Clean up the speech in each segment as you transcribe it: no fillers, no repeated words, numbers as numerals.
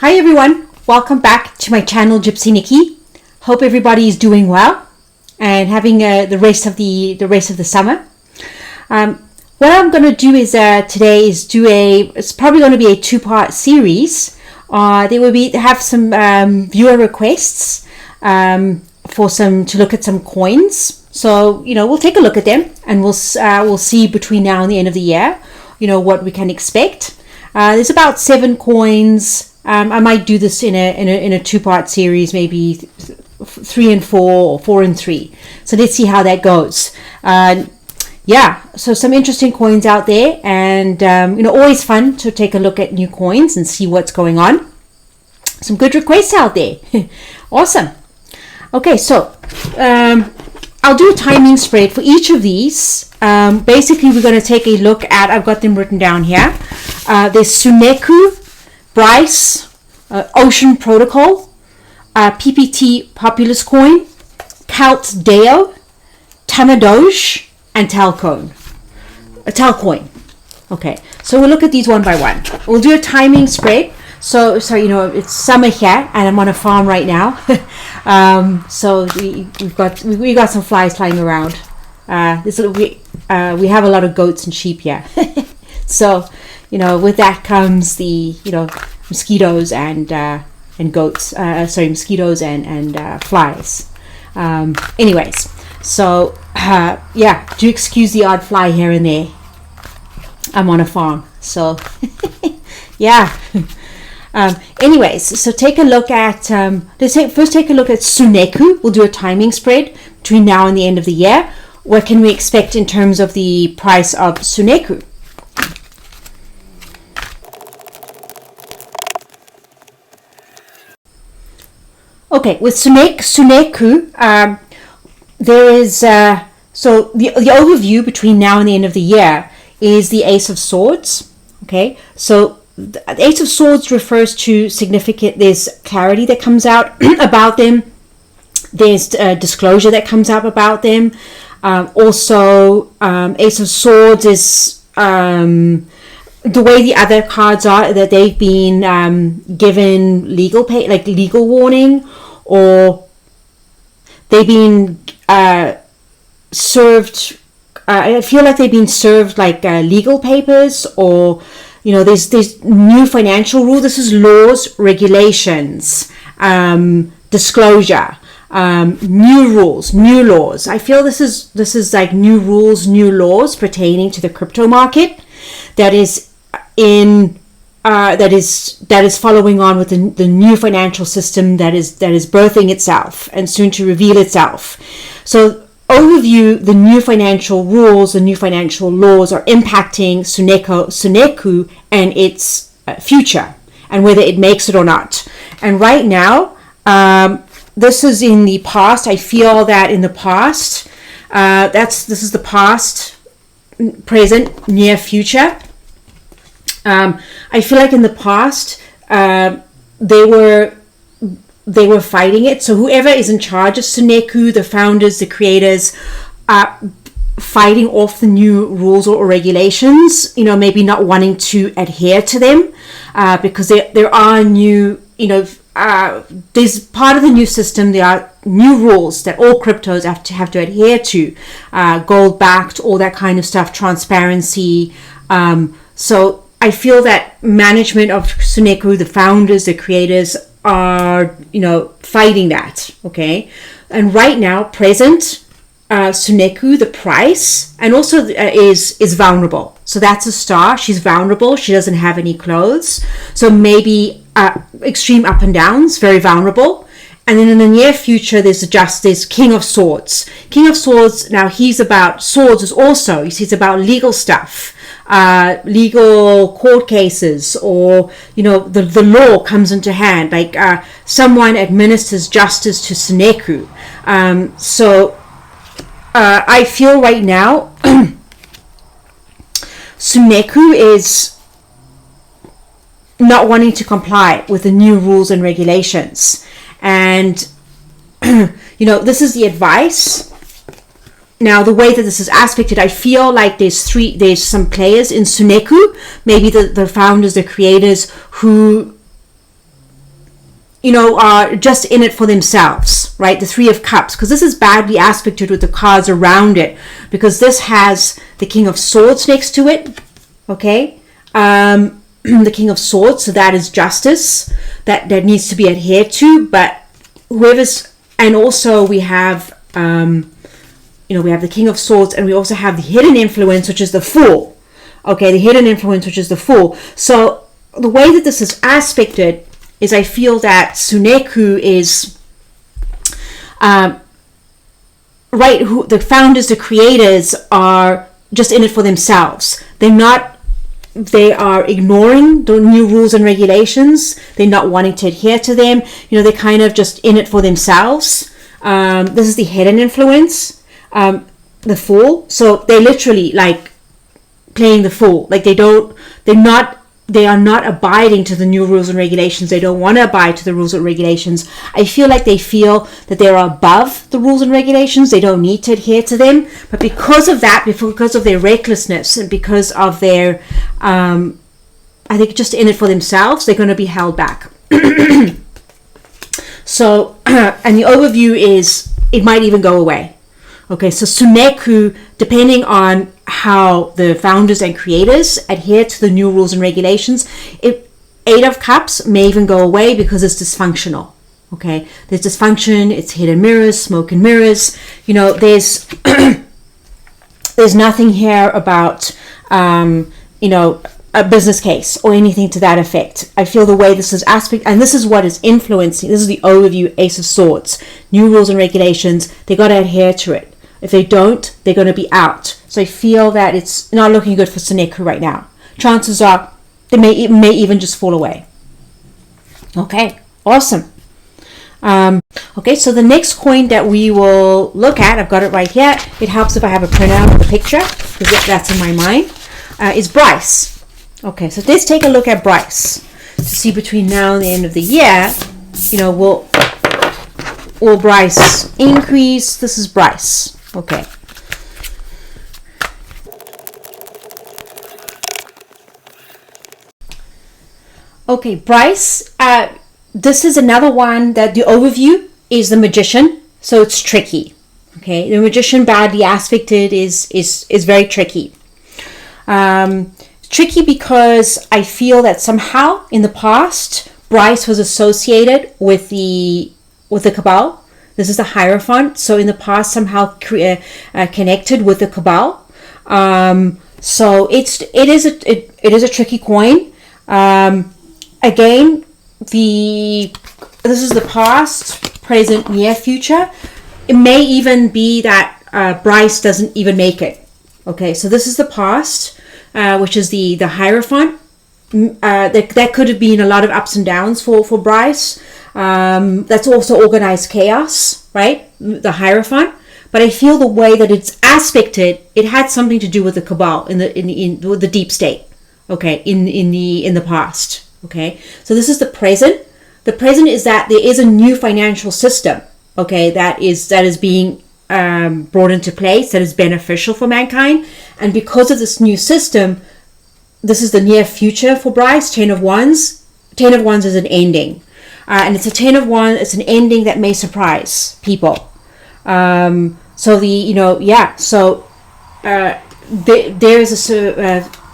Hi everyone, welcome back to my channel Gypsy Nicky. Hope everybody is doing well and having the rest of the summer. What I'm going to do is today is it's probably going to be a two-part series. There will have some viewer requests to look at some coins. So we'll take a look at them and we'll see between now and the end of the year what we can expect. There's about 7 coins. I might do this in a two-part series, maybe 3 and 4 or 4 and 3. So let's see how that goes. So some interesting coins out there, and always fun to take a look at new coins and see what's going on. Some good requests out there. Awesome. Okay, so I'll do a timing spread for each of these. Basically, we're going to take a look at, I've got them written down here. There's Suneku, Brise, Ocean Protocol, PPT Populous coin, Calt Deo, Tamadoge, and Talcoin. Okay, so we'll look at these one by one. We'll do a timing spread. So it's summer here, and I'm on a farm right now. So we got some flies flying around. We have a lot of goats and sheep here. So with that comes the mosquitoes and goats. Mosquitoes and flies. Anyways, so do excuse the odd fly here and there. I'm on a farm, so yeah. Anyways, so take a look at first take a look at Suneku. We'll do a timing spread between now and the end of the year. What can we expect in terms of the price of Suneku? Okay, with Suneku, there is so the overview between now and the end of the year is the Ace of Swords. Okay, so the Ace of Swords refers to there's clarity that comes out about them. There's disclosure that comes up about them. Also, Ace of Swords is the way the other cards are, that they've been given legal warning, or they've been served. I feel like they've been served legal papers, or there's new financial rule. This is laws, regulations, disclosure, new rules, new laws. I feel this is like new rules, new laws pertaining to the crypto market that is following on with the new financial system that is birthing itself and soon to reveal itself. So overview, the new financial rules, the new financial laws are impacting Suneku and its future, and whether it makes it or not. And right now, this is in the past. I feel that in the past, this is the past, present, near future. I feel like in the past, they were fighting it. So whoever is in charge of Suneku, the founders, the creators, are fighting off the new rules or regulations, maybe not wanting to adhere to them, because there are new, there's part of the new system. There are new rules that all cryptos have to adhere to, gold backed, all that kind of stuff, transparency. So I feel that management of Suneku, the founders, the creators, are fighting that. Okay, and right now, present, Suneku, the price, and also is vulnerable. So that's a star. She's vulnerable. She doesn't have any clothes. So maybe extreme up and downs, very vulnerable. And then in the near future, there's King of Swords. King of Swords, now he's about swords he's about legal stuff. Legal court cases, or the law comes into hand, someone administers justice to Suneku. So I feel right now Suneku is not wanting to comply with the new rules and regulations, and this is the advice. Now, the way that this is aspected, I feel like there's some players in Suneku, maybe the founders, the creators, who are just in it for themselves, right? The Three of Cups, because this is badly aspected with the cards around it, because this has the King of Swords next to it, okay? The King of Swords, so that is justice that needs to be adhered to, but whoever's, and also we have, we have the King of Swords, and we also have the hidden influence, which is the Fool, okay? The hidden influence, which is the Fool. So the way that this is aspected is I feel that Suneku is, the founders, the creators are just in it for themselves. They are ignoring the new rules and regulations. They're not wanting to adhere to them. They're kind of just in it for themselves. This is the hidden influence, the Fool. So they're literally like playing the fool. Like they are not abiding to the new rules and regulations. They don't want to abide to the rules and regulations. I feel like they feel that they're above the rules and regulations. They don't need to adhere to them. But because of that, because of their recklessness and because of their, I think just in it for themselves, they're going to be held back. So, and the overview is, it might even go away. Okay, so Suneku, depending on how the founders and creators adhere to the new rules and regulations, Eight of Cups may even go away because it's dysfunctional. Okay, there's dysfunction, it's hidden mirrors, smoke and mirrors. There's there's nothing here about a business case or anything to that effect. I feel the way this is aspect, and this is what is influencing. This is the overview, Ace of Swords, new rules and regulations. They got to adhere to it. If they don't, they're going to be out. So I feel that it's not looking good for Suneku right now. Chances are it may even just fall away. Okay, awesome. Okay, so the next coin that we will look at, I've got it right here. It helps if I have a printout of the picture, because that's in my mind, is Brise. Okay, so let's take a look at Brise to see between now and the end of the year, will Brise increase? This is Brise. Okay. Okay, Brise, this is another one that the overview is the Magician, so it's tricky. Okay, the Magician badly aspected is very tricky. Tricky because I feel that somehow in the past Brise was associated with the Cabal. This is the Hierophant, so in the past somehow connected with the Cabal. So it is a tricky coin. Again, this is the past, present, near future. It may even be that Brise doesn't even make it. Okay, so this is the past, which is the Hierophant. That could have been a lot of ups and downs for Brise. That's also organized chaos, right? The Hierophant. But I feel the way that it's aspected, it had something to do with the Cabal in the deep state. Okay, in the past. Okay, so this is the present. The present is that there is a new financial system. Okay, that is being brought into place, that is beneficial for mankind, and because of this new system, this is the near future for Brise. 10 of Wands. 10 of Wands is an ending. And it's a 10 of Wands, it's an ending that may surprise people.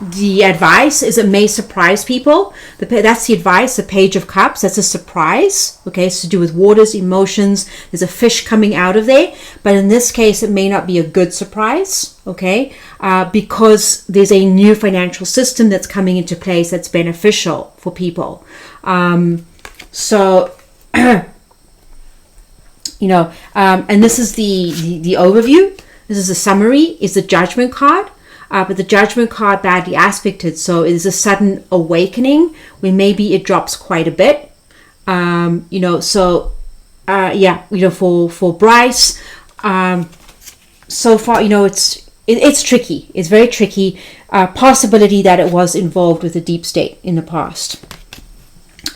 The advice is it may surprise people. That's the advice, the Page of Cups. That's a surprise. Okay, it's to do with waters, emotions. There's a fish coming out of there. But in this case, it may not be a good surprise. Okay, because there's a new financial system that's coming into place that's beneficial for people. And this is the overview. This is a summary. Is the Judgment card. But the Judgment card badly aspected, so it is a sudden awakening where maybe it drops quite a bit. For Brise, so far, it's tricky. It's very tricky. Possibility that it was involved with the deep state in the past.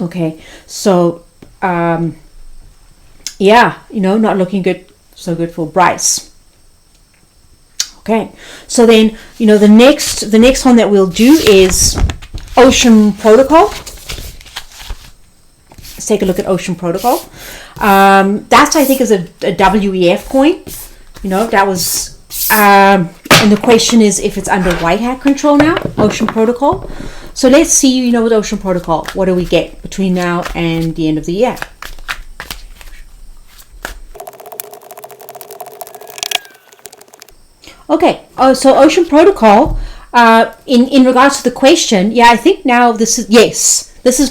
Okay, so not looking good. So good for Brise. Okay, so then, the next one that we'll do is Ocean Protocol. Let's take a look at Ocean Protocol. That I think is a WEF coin. That was, and the question is if it's under white hat control now, Ocean Protocol. So let's see, with Ocean Protocol, what do we get between now and the end of the year? Okay, so Ocean Protocol, in regards to the question, I think now this is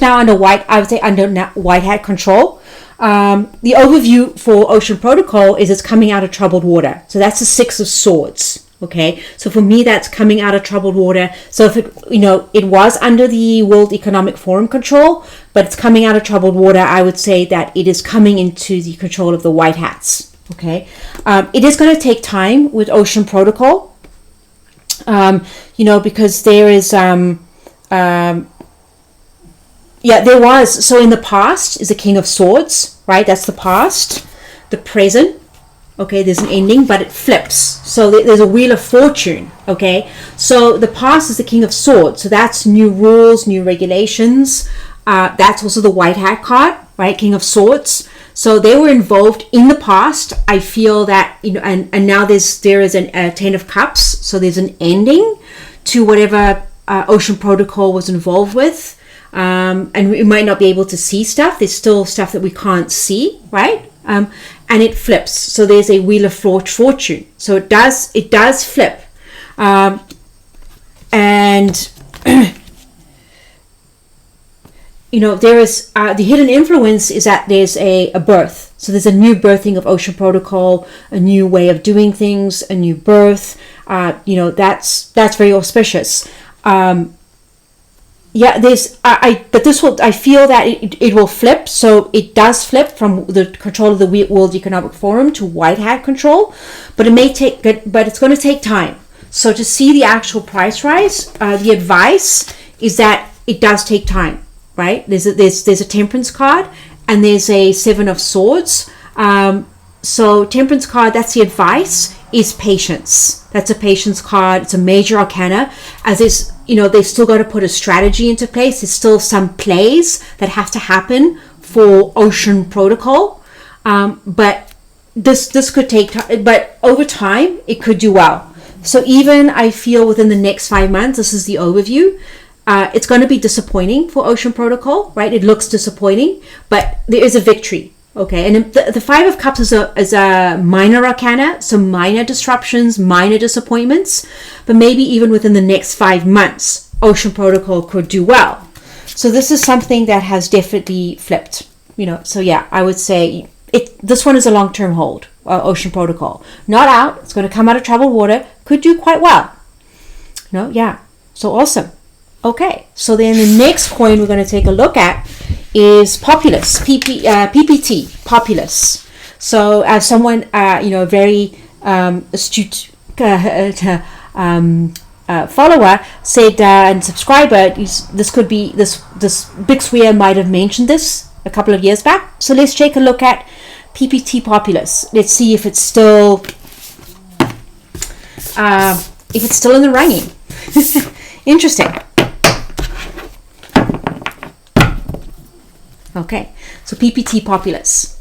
now under white hat control. The overview for Ocean Protocol is it's coming out of troubled water. So that's the 6 of Swords. Okay, so for me, that's coming out of troubled water. So if it was under the World Economic Forum control, but it's coming out of troubled water, I would say that it is coming into the control of the white hats. Okay, it is going to take time with Ocean Protocol, because there is, there was, so in the past is the King of Swords, right? That's the past. The present, okay, there's an ending, but it flips. So there's a Wheel of Fortune, okay? So the past is the King of Swords. So that's new rules, new regulations. That's also the white hat card, right? King of Swords. So they were involved in the past. I feel that, and now there is a 10 of Cups. So there's an ending to whatever Ocean Protocol was involved with. And we might not be able to see stuff. There's still stuff that we can't see, right? And it flips. So there's a Wheel of Fortune. So it does flip. And there is the hidden influence is that there's a birth. So there's a new birthing of Ocean Protocol, a new way of doing things, a new birth. That's very auspicious. I feel that it will flip. So it does flip from the control of the World Economic Forum to white hat control, but it's going to take time. So to see the actual price rise, the advice is that it does take time. Right, there's a Temperance card and there's a 7 of Swords. So Temperance card, that's the advice, is patience. That's a patience card. It's a major arcana, as is, they've still got to put a strategy into place. There's still some plays that have to happen for Ocean Protocol, but this could take time. But over time, it could do well. So even I feel within the next 5 months, this is the overview. It's going to be disappointing for Ocean Protocol, right? It looks disappointing, but there is a victory, okay? And the 5 of Cups is a minor arcana, so minor disruptions, minor disappointments, but maybe even within the next 5 months, Ocean Protocol could do well. So this is something that has definitely flipped, So I would say this one is a long-term hold, Ocean Protocol. Not out, it's going to come out of troubled water, could do quite well. So awesome. Okay, so then the next coin we're going to take a look at is Populous, PPT, Populous. So as someone, very astute follower said and subscriber, this could be, this Big Swear might have mentioned this a couple of years back. So let's take a look at PPT Populous. Let's see if it's still in the running. Interesting. Okay, so PPT Populous.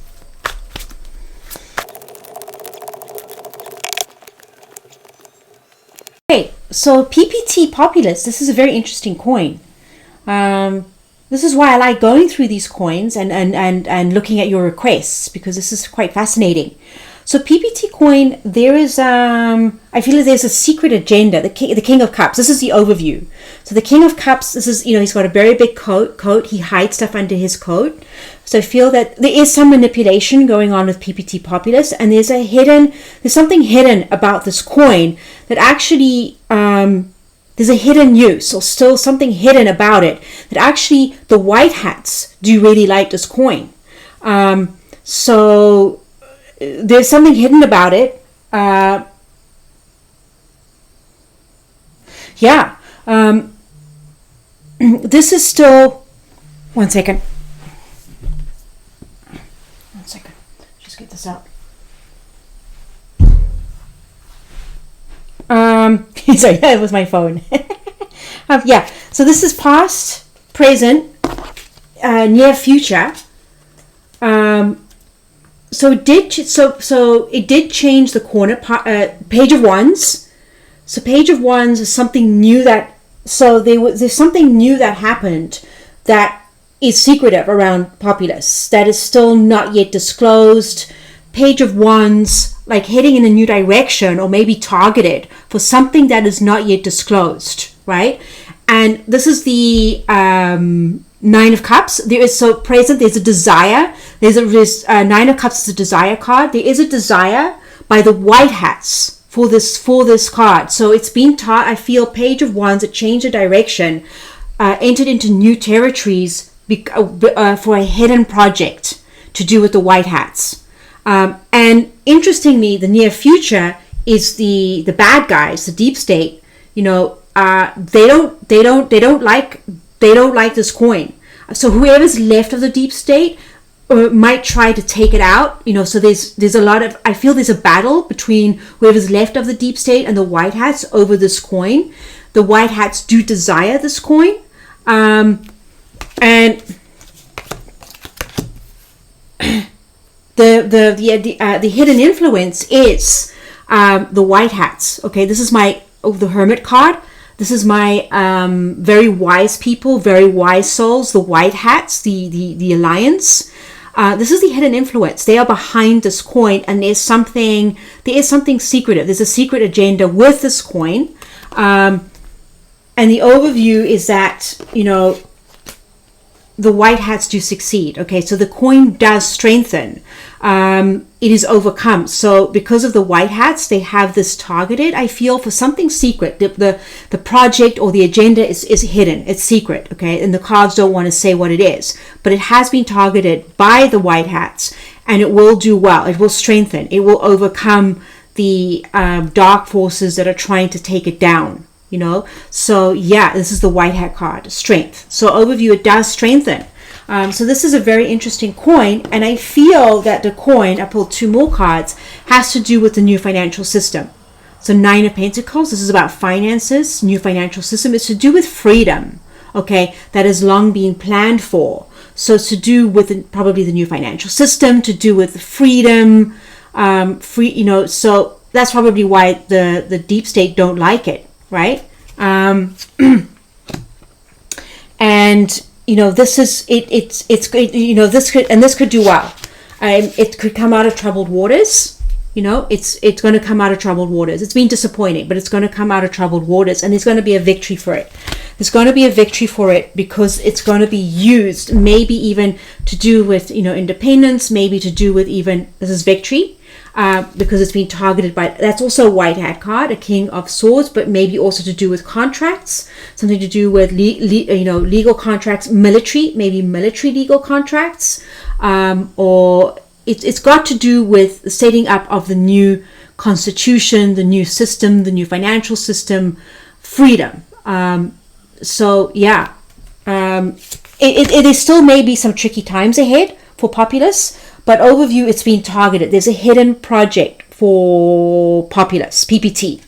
Okay, so PPT Populous, this is a very interesting coin. This is why I like going through these coins and looking at your requests, because this is quite fascinating. So PPT coin, there is, I feel like there's a secret agenda, the King of Cups. This is the overview. So the King of Cups, this is, he's got a very big coat. He hides stuff under his coat. So I feel that there is some manipulation going on with PPT Populous, and there's something hidden about this coin that actually, there's a hidden use, or still something hidden about it, that actually the white hats do really like this coin. So there's something hidden about it. This is still, one second, just get this out. Sorry, that was my phone. So this is past, present, near future. So it did. So it did change the corner page of ones. So page of ones is something new that. So there's something new that happened that is secretive around Populous that is still not yet disclosed. Page of wands, like heading in a new direction or maybe targeted for something that is not yet disclosed, right? And this is the Nine of Cups. There is so present. There's a desire. There's Nine of Cups is a desire card. There is a desire by the white hats for this card. So it's been taught. I feel Page of Wands, a change of direction, entered into new territories for a hidden project to do with the white hats. And interestingly, the near future is the bad guys, the deep state. You know, they don't like this coin. So whoever's left of the deep state might try to take it out. You know, so there's a lot of, I feel there's a battle between whoever's left of the deep state and the white hats over this coin. The white hats do desire this coin, and the hidden influence is the white hats. Okay, this is the Hermit card. This is my very wise people, very wise souls, the white hats, the alliance. This is the hidden influence. They are behind this coin, and there is something secretive. There's a secret agenda with this coin. And the overview is that, you know, the white hats do succeed. Okay, so the coin does strengthen. It is overcome. So because of the white hats, they have this targeted, I feel, for something secret. The project or the agenda is hidden. It's secret. Okay, and the cards don't want to say what it is, but it has been targeted by the white hats, and it will do well. It will strengthen. It will overcome the dark forces that are trying to take it down. You know, so yeah, this is the white hat card, strength. So overview, it does strengthen. So this is a very interesting coin, and I feel that the coin, I pulled two more cards, has to do with the new financial system. So Nine of Pentacles, this is about finances, new financial system. It's to do with freedom, okay, that has long been planned for. So it's to do with probably the new financial system, to do with freedom, you know, so that's probably why the deep state don't like it. Right, and you know, this is it's you know, this could do well. It could come out of troubled waters. You know, it's going to come out of troubled waters. It's been disappointing, but it's going to come out of troubled waters, and there's going to be a victory for it. There's going to be a victory for it because it's going to be used, maybe even to do with, you know, independence, maybe to do with even this is victory. Because it's been targeted by, that's also a white hat card, a King of Swords, but maybe also to do with contracts, something to do with you know, legal contracts, military legal contracts, or it's got to do with the setting up of the new constitution, the new system, the new financial system, freedom. So yeah, it is still maybe some tricky times ahead for Populous. But overview, it's been targeted. There's a hidden project for Populous PPT.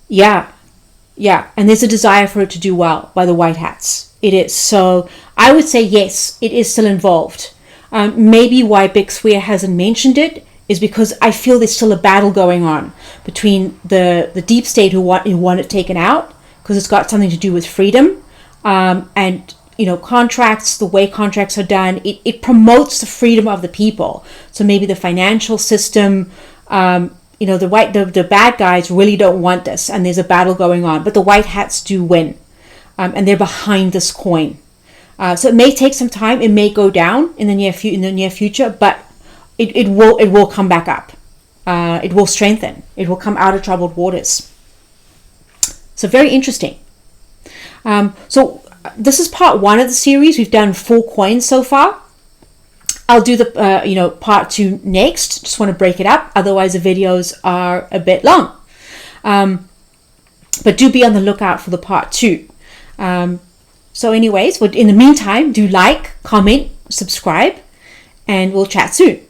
Yeah. And there's a desire for it to do well by the white hats. It is. So I would say yes, it is still involved. Maybe why Big Square hasn't mentioned it is because I feel there's still a battle going on between the deep state who want it taken out because it's got something to do with freedom, and you know, contracts, the way contracts are done, it promotes the freedom of the people. So maybe the financial system, you know, the bad guys really don't want this, and there's a battle going on, but the white hats do win, and they're behind this coin. So it may take some time. It may go down in the near future, but it will come back up. It will strengthen. It will come out of troubled waters. So very interesting. So this is part 1 of the series. We've done 4 coins so far. I'll do the you know, part 2 next. Just want to break it up. Otherwise, the videos are a bit long. But do be on the lookout for the part 2. So anyways, in the meantime, do like, comment, subscribe, and we'll chat soon.